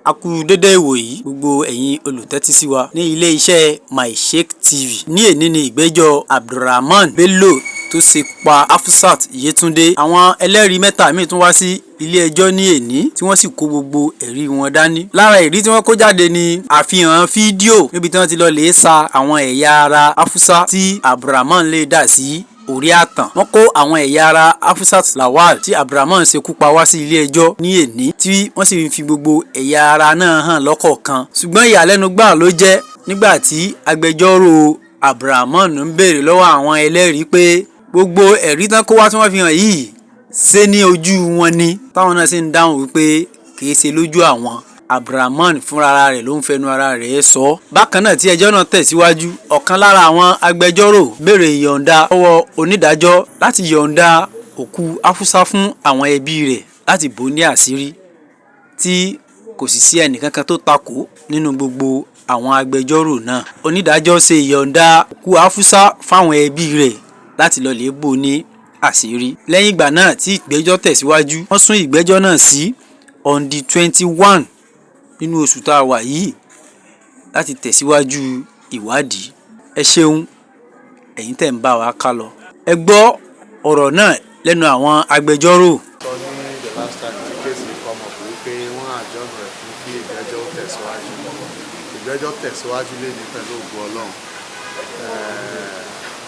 A kú dédé ìwòyí gbogbo ẹ̀yin olùtẹ́tí sí wa ní ilé iṣẹ́ My Sheikh TV. Ní èní ni ìgbẹ́jọ́ Abdulrahman Bello tó ṣekú pa Hafsat Yetunde. Àwọn ẹlẹ́rìí mẹ́ta míì tún wá sí ilé ẹjọ́ ní èní tí wọ́n sì kó gbogbo ẹ̀rí wọn dání. Lára ẹ̀rí tí wọ́n kó jáde ni àfihàn fídíò níbi tí wọ́n ti lọ lè sa àwọn ẹ̀yà ara Hafsat tí Abdulrahman lè dà sí orí àtàn. Wọ́n kó àwọn ẹ̀yà ara Hafsat Lawal tí Abdulrahman ṣekú pa wá sí ilé ẹjọ́ ní èní tí wọ́n sì fi gbogbo ẹ̀yà ara náà hàn lọ́kọ̀ọ̀kan. Ṣùgbọ́n ìyàlẹ́nu gbà ló jẹ́ nígbà tí agbẹjọ́rò Abdulrahman ń béèrè lọ́wọ́ àwọn ẹlẹ́rìí pé gbogbo ẹ̀rí tán kó wá tí wọ́n fi hàn yìí ṣé ní ojú wọn ni, táwọn náà sì ń dáhùn wípé kìí ṣe lójú àwọn. Abdulrahman fúnra rẹ̀ ló ń fẹnu ara rẹ̀ sọ. Bákan náà tí ẹjọ́ náà tẹ̀síwájú, ọ̀kan lára àwọn agbẹjọ́rò béèrè ìyọ̀ǹda lọ́wọ́ onídàájọ́ láti yọ̀ǹda òkú Hafsat fún àwọn ẹbí rẹ̀ láti bò ní àṣírí tí kò sì sí ẹnìkankan tó takò nínú gbogbo àwọn agbẹjọ́rò náà. Onídàájọ́ ṣe ìyọ̀ǹda òkú Hafsat fáwọn ẹbí rẹ̀ láti lọ lè bò ní àṣírí. Lẹ́yìn ìgbà náà tí ìgbẹ́jọ́ tẹ̀síwájú, wọ́n sún ìgbẹ́jọ́ náà sí on the 21 nínú oṣù tá a wà yìí láti tẹ̀síwájú ìwádìí. Ẹ ṣeun ẹ̀yin tẹ̀ ń bá wa ká lọ. Ẹ gbọ́ ọ̀rọ̀ náà lẹ́nu àwọn agbẹjọ́rò. Sọ ní the last time tí kéèsì come up wípé wọ́n àjọ́nù rẹ̀ fún kí ìgbẹ́jọ́ tẹ̀síwájú. Ìgbẹ́jọ́ tẹ̀síwájú lé ní pẹ̀lú ògùn Ọlọ́run.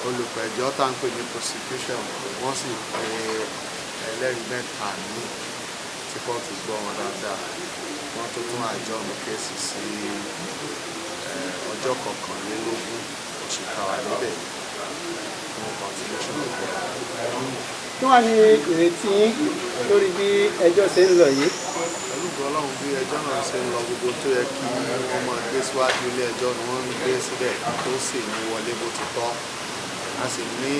Olùpẹ̀jọ́ tá ń pè ní prosecution wọ́n sì pe ẹlẹ́rìí mẹ́ta ní tí kóòtù gbọ́ wọn dáadáa. Wọ́n tó tún àjọ́nù kéèsì sí ọjọ́ 21 oṣù kàwá níbẹ̀ fún continuation of the kí wọ́n ní ìrètí lórí bí ẹjọ́ ṣe ń lọ yìí. pẹ̀lú Ọlọ́run bí ẹjọ́ náà ṣe ń lọ, gbogbo tó yẹ kí wọ́n máa gbé síwájú ilé ẹjọ́ ni wọ́n ń gbé síbẹ̀ tó sì mú wọlé bó ti tọ́. A sì ní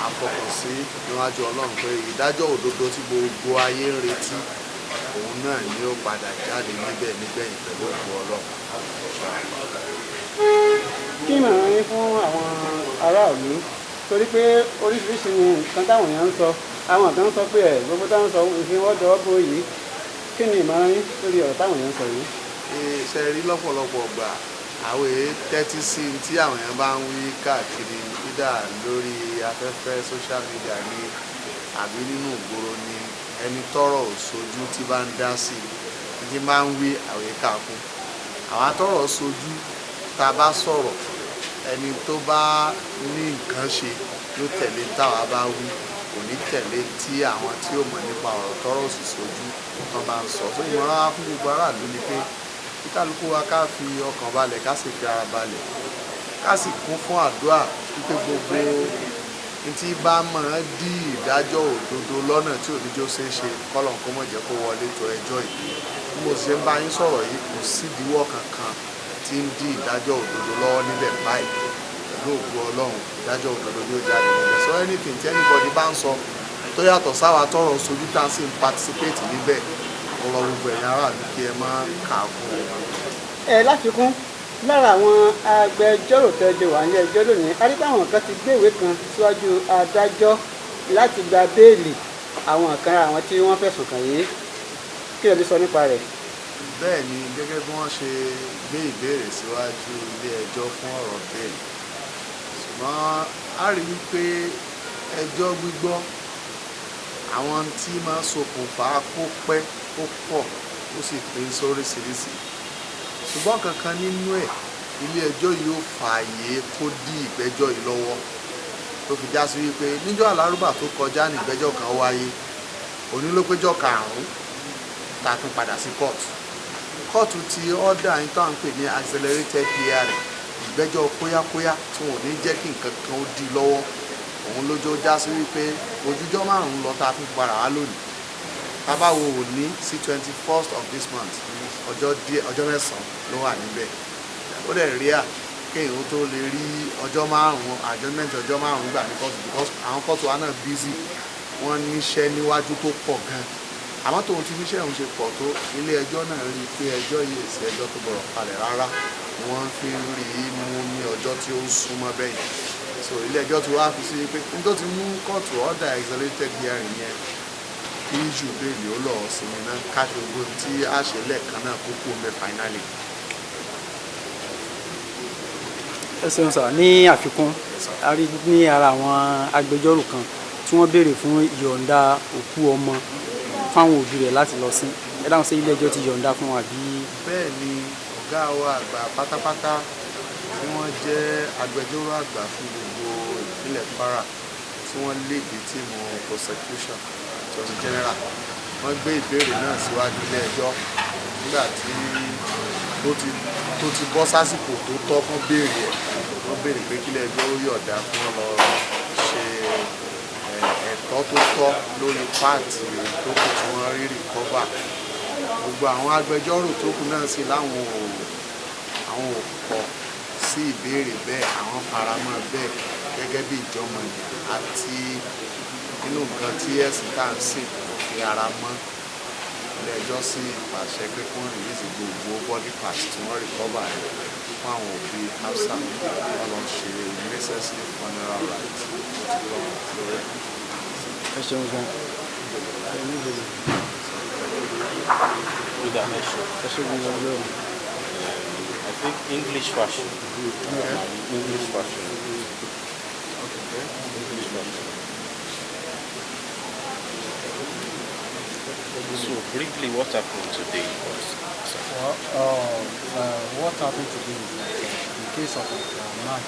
àfọkànsí níwájú Ọlọ́run pé ìdájọ́ òdodo tí gbogbo ayé ń retí òun náà ni ó padà jáde níbẹ̀ nígbẹ̀yìn pẹ̀lú ògo Ọlọ́run. kí ìmọ̀ràn yín fún àwọn aráàlú, torí pé oríṣiríṣi nǹkan táwọn èèyàn ń sọ, àwọn kan ń sọ pé gbogbo táwọn sọ ìfihàn bó yìí, kí ni ìmọ̀ràn yín lórí ọ̀rọ̀ táwọn èèyàn ń sọ yìí? Ṣe rí lọ́pọ̀lọpọ̀ gbà àwọn èèyàn tẹ́tí sí tí àwọn èèyàn bá ń wí káàkiri dídà lórí afẹ́fẹ́ social media ni àbí nínú ìgboro ni ẹni tọ́rọ̀ sójú tí bá ń dá sí i tí máa ń wí àwọn èèkà fún. Àwọn atọ́rọ̀ sójú tá a bá sọ̀rọ̀, ẹni tó bá ní nǹkan ṣe ló tẹ̀lé táwa bá wí, kò ní tẹ̀lé tí àwọn tí ó mọ̀ nípa ọ̀rọ̀ tọ́rọ̀ sì sójú tán bá ń sọ. Fún ìmọ̀ràn wa fún gbogbo aráàlú ni pé kí kálukú wa ká fi ọkàn balẹ̀, ká sì fi ara balẹ̀, ká sì kún fún àdúrà wípé gbogbo ní tí bá mọ̀ ọ́n dí ìdájọ́ òdodo lọ́nà tí òdíjọ́ ṣe é ṣe kọ́lọ̀ kó mọ̀ jẹ́ kó wọlé tó ẹjọ́ yìí. Bí mo ṣe ń bá yín sọ̀rọ̀ yìí, kò sídìíwọ́ kankan tí ń dí ìdájọ́ òdodo lọ́wọ́ níbẹ̀ báyìí. Pẹ̀lú ògo Ọlọ́run ìdájọ́ òdodo yóò jáde níbẹ̀. So anything tí anybody bá ń sọ tó yàtọ̀ sáwa tọrọ sojú tá a sì ń participate níbẹ̀, ọ̀rọ̀ gbogbo ẹ̀yin aráàlú kí ẹ má kà á fún wọn. Láfikún, lára àwọn agbẹjọ́rò tẹ́jọ wà ní ẹjọ́ lónìí, a rí pé àwọn kan ti gbé ìwé kan síwájú adájọ́ láti gba béèlì àwọn kan àwọn tí wọ́n fẹ̀sùn kàn yìí. Kí ló lè sọ nípa rẹ̀? Bẹ́ẹ̀ ni, gẹ́gẹ́ bí wọ́n ṣe gbé ìbéèrè síwájú ilé ẹjọ́ fún ọ̀rọ̀ béèlì. Ṣùgbọ́n a rí wípé ẹjọ́ gbígbọ́ àwọn tí máa ṣokùnfà kó pẹ́ kó pọ̀ ó sì pín sóríṣiríṣi. Ṣùgbọ́n kankan nínú ẹ̀ ilé ẹjọ́ yóò fààyè kó dí ìgbẹ́jọ́ yìí lọ́wọ́ tó fi já sí wípé níjọ́ àlárúbà tó kọjá ní ìgbẹ́jọ́ kan wáyé, òní ló péjọ́ karùn-ún tá a tún padà sí kóòtù. Kóòtù ti ọ́dà yín tó à ń pè ní accelerated hearing, ìgbẹ́jọ́ kóyákóyá tí wọn ò ní jẹ́ kí nǹkan kan ó dí lọ́wọ́. Òun lójó já sí wípé ojújọ́ márùn-ún lọ tá a tún padà wá lónìí. Tá bá wo òní sí 21st of this month, ọjọ́ mẹ́sàn-án ló wà níbẹ̀. Ó dẹ̀ rí à kéèyàn tó lè rí ọjọ́ márùn-ún adjournment ọjọ́ márùn-ún gbà ní kóòtù, because àwọn kóòtù wa náà busy, wọ́n níṣẹ́ níwájú tó pọ̀ gan. Àmọ́ tóun ti níṣẹ́ òun ṣe pọ̀ tó, ilé ẹjọ́ náà rí i pé ẹjọ́ yìí sí ẹjọ́ tó bọ̀rọ̀ kalẹ̀ rárá, wọ́n fi rí i mú ní ọjọ́ tí ó súnmọ́ bẹ́yìn. So ilé ẹjọ́ ti wá fi sí pé nítorí ti mú kóòtù ọ̀dà accelerated hearing yẹn kí ìjù bẹ́ẹ̀lì ó lọ sinmi náà ká gbogbo tí a ṣe lẹ́ẹ̀kan náà kókó mẹ́ finally. ẹ ṣeun sà, ní àfikún a rí ní ara àwọn agbẹjọ́rò kan tí wọ́n béèrè fún ìyọ̀ǹda òkú ọmọ fáwọn òbí rẹ̀ láti lọ sí, ẹ dáhùn sí ilé ẹjọ́ ti yọ̀ǹda fún wa bí. bẹ́ẹ̀ ni ọ̀gá wa àgbà pátápátá tí wọ́n jẹ́ agbẹjọ́rò àgbà fún gbogbo ìpínlẹ̀ Kwara tí wọ́n léde tíìmù prosecution attorney general wọ́n gbé ìbéèrè náà síwájú ilé ẹjọ́ nígbà tí tó ti bọ́ sásìkò tó tọ́ fún béèrè ẹ̀ wọ́n béèrè pé kílẹ̀ ẹjọ́ ó yọ̀ǹda fún ọ lọ ṣe ẹ̀tọ́ tó tọ́ lórí páàtì tó kù tí wọ́n rí rìkọ́bà. Gbogbo àwọn agbẹjọ́rò tó kù náà sí láwọn ò kọ̀ sí ìbéèrè bẹ́ẹ̀, àwọn faramọ́ bẹ́ẹ̀ gẹ́gẹ́ bí ìjọmọ̀nìyàn àti nínú nǹkan tí ẹ̀sìn tá à ń sìn fi ara mọ́. Ilé ẹjọ́ sì pàṣẹ pé kí wọ́n release gbogbo body parts tí wọ́n recover rẹ̀ fún àwọn òbí Hafsat wọ́n lọ ṣe necessary funeral rites lórí ẹ̀. ẹ ṣeun gan. Good dimension. ẹ ṣeun gan lórí. I think English version. English version. Okay. English version. So briefly, what happened today was. Well, what happened today is that the case of man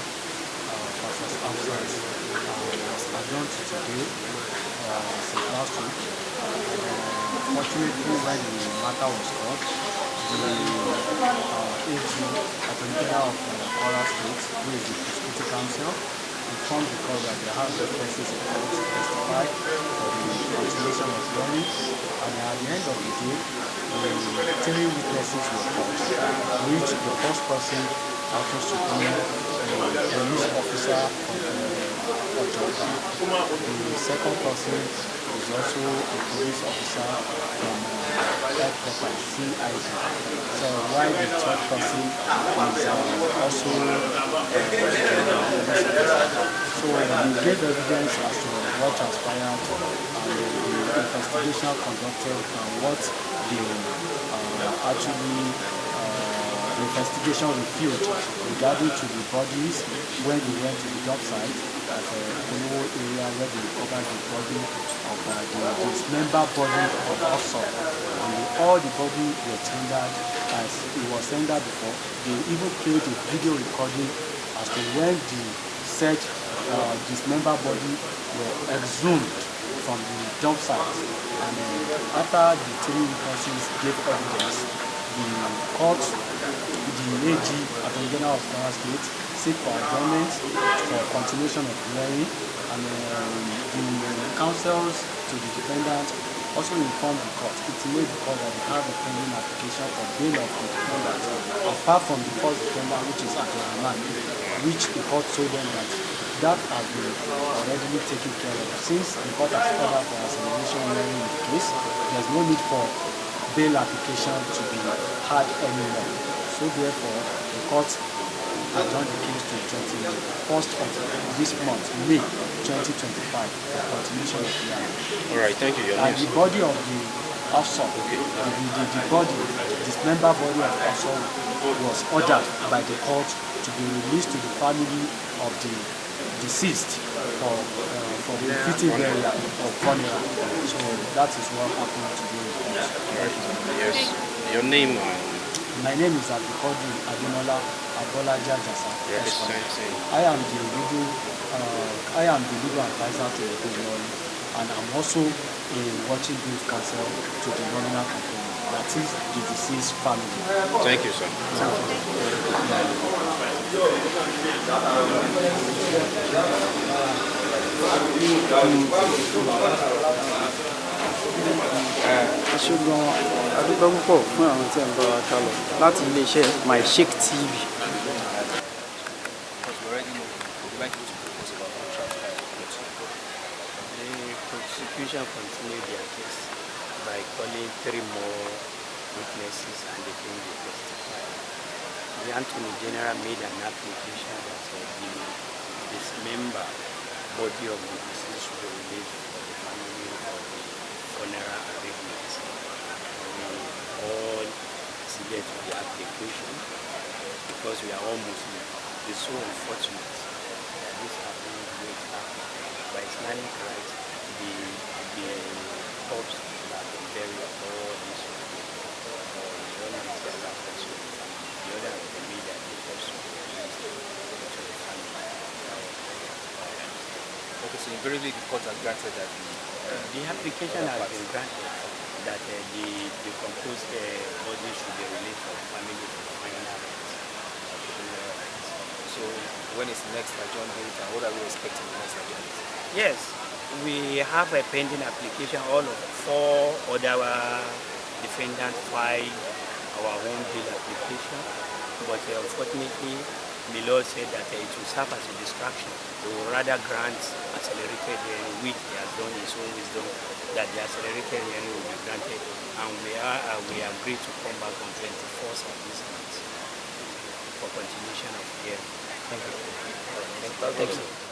versus Hafsat was adjourned to today, since last week. Fortunately, when the matter was caught, the AG, Attorney General of Kwara State, who is the Prosecuting Counsel, informed the court that they have the witnesses in court to testify for the continuation of hearing, and at the end of the day, the 3 witnesses were called, which the first person happens to be a police officer of Younda. The second person is also a police officer from headquarters CID. So while the third person is also a police officer. So we gave evidence as to what transpired and the investigation conducted and what the investigation revealed regarding to the bodies when we went to the job site at the Konowo area where they recovered the body of the dismembered body of Hafsat. And all the body were tendered as it was tendered before. They even played a video recording as to when the said dismembered body were exhumed from the dump site. And after the 3 witnesses gave evidence, the court, the AG, Attorney General of Kwara State, seek for adjournment for continuation of hearing, and the counsels to the defendant also informed the court. It made the court that they have a pending application for bail of the defendant, apart from the first defendant, which is Abdulrahman, which the court told them that has been already taken care of. Since the court has ordered for assimilation hearing in the case, there's no need for bail application to be had anymore. So therefore, the court adjourned the case to 21st of this month, May 2025, for continuation of the hearing. All right, thank you. And the body of the Hafsat, the body, dismembered body of Hafsat was ordered by the court to be released to the family of the deceased for the fitting burial or funeral. So that is what happened today. Yes. Your name? My name is Abdulkodu Ademola Abolaja Jasa. I am the legal advisor to the governor, and I'm also a watching brief counsel to the nominal complainant, that is the deceased family. Thank you, sir. ṣùgbọ́n adúgbò púpọ̀ fún àwọn tí a ń bá wa ká lọ láti iléeṣẹ́ MyShake TV. The prosecution continued their case by calling 3 more witnesses and they came to testify. The Attorney General made an application that the dismembered body of the deceased should be released for the family for the funeral proceeded to the application because we are all Muslims. It's so unfortunate that this happened the way it happened. By Islamic rights, the corpse that been buried all this way. The one is the other person, the other is the media, the person released to the family. Okay, so invariably the court has granted that The application has been granted that the composed body should be released to the family for final rights. so when is next adjourned date and what are we expecting the next adjourned date? Yes, we have a pending application. All of 4 other defendants filed our own bail application, but unfortunately, the law said that it will serve as a distraction. They will rather grant accelerated hearing, which he has done his own wisdom, that the accelerated hearing will be granted, and we agreed to come back on 24th of this month for continuation of hearing. Thank you. Thank you.